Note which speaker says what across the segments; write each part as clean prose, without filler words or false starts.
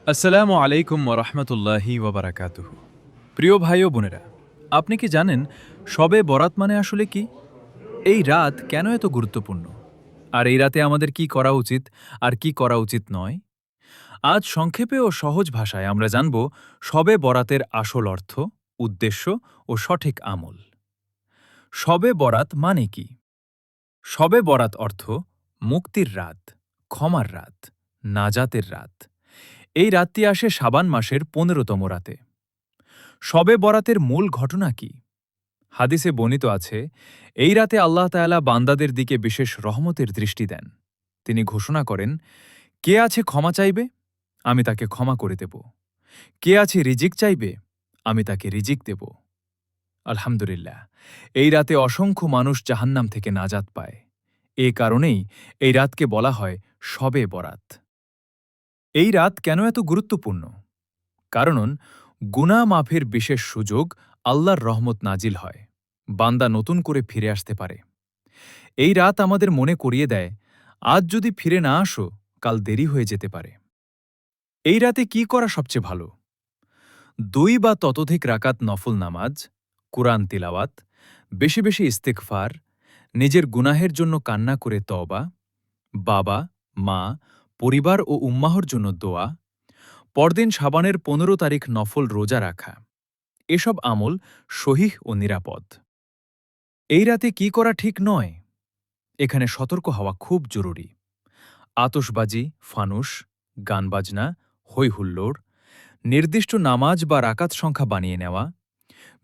Speaker 1: আসসালামু আলাইকুম ওরহমতুল্লাহি ওবরাকাতুহু। প্রিয় ভাই ও বোনেরা, আপনি কি জানেন শবে বরাত মানে আসলে কি? এই রাত কেন এত গুরুত্বপূর্ণ? আর এই রাতে আমাদের কি করা উচিত আর কি করা উচিত নয়? আজ সংক্ষেপে ও সহজ ভাষায় আমরা জানব শবে বরাতের আসল অর্থ, উদ্দেশ্য ও সঠিক আমল। শবে বরাত মানে কি? শবে বরাত অর্থ মুক্তির রাত, ক্ষমার রাত, নাজাতের রাত। এই রাতটি আসে শাবান মাসের ১৫তম রাতে। শবে বরাতের মূল ঘটনা কি? হাদিসে বর্ণিত আছে, এই রাতে আল্লাহ তাআলা বান্দাদের দিকে বিশেষ রহমতের দৃষ্টি দেন। তিনি ঘোষণা করেন, কে আছে ক্ষমা চাইবে, আমি তাকে ক্ষমা করে দেব। কে আছে রিজিক চাইবে, আমি তাকে রিজিক দেব। আলহামদুলিল্লাহ, এই রাতে অসংখ্য মানুষ জাহান্নাম থেকে নাজাত পায়। এ কারণেই এই রাতকে বলা হয় শবে বরাত। এই রাত কেন এত গুরুত্বপূর্ণ? কারণ গুনাহ মাফের বিশেষ সুযোগ, আল্লাহর রহমত নাজিল হয়, বান্দা নতুন করে ফিরে আসতে পারে। এই রাত আমাদের মনে করিয়ে দেয়, আজ যদি ফিরে না আসো, কাল দেরি হয়ে যেতে পারে। এই রাতে কি করা সবচেয়ে ভালো? ২ বা ততোধিক রাকাত নফল নামাজ, কুরআন তিলাওয়াত, বেশি বেশি ইস্তেগফার, নিজের গুনাহের জন্য কান্না করে তওবা, বাবা, মা, পরিবার ও উম্মাহর জন্য দোয়া, পরদিন শাবানের ১৫ তারিখ নফল রোজা রাখা। এসব আমল সহিহ ও নিরাপদ। এই রাতে কি করা ঠিক নয়? এখানে সতর্ক হওয়া খুব জরুরি। আতশবাজি, ফানুস, গানবাজনা, হৈ-হুল্লোড়, নির্দিষ্ট নামাজ বা রাকাত সংখ্যা বানিয়ে নেওয়া,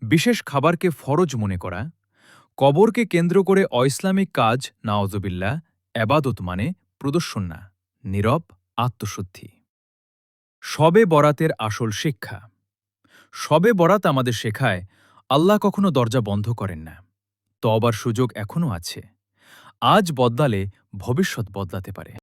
Speaker 1: বিশেষ খাবারকে ফরজ মনে করা, কবরকে কেন্দ্র করে অইসলামিক কাজ নাওজবিল্লাহ, এবাদত মানে প্রদর্শন না, নীরব আত্মশুদ্ধি। শবে বরাতের আসল শিক্ষা। শবে বরাত আমাদের শেখায়, আল্লাহ কখনো দরজা বন্ধ করেন না। তওবার সুযোগ এখনও আছে। আজ বদলালে ভবিষ্যৎ বদলাতে পারে।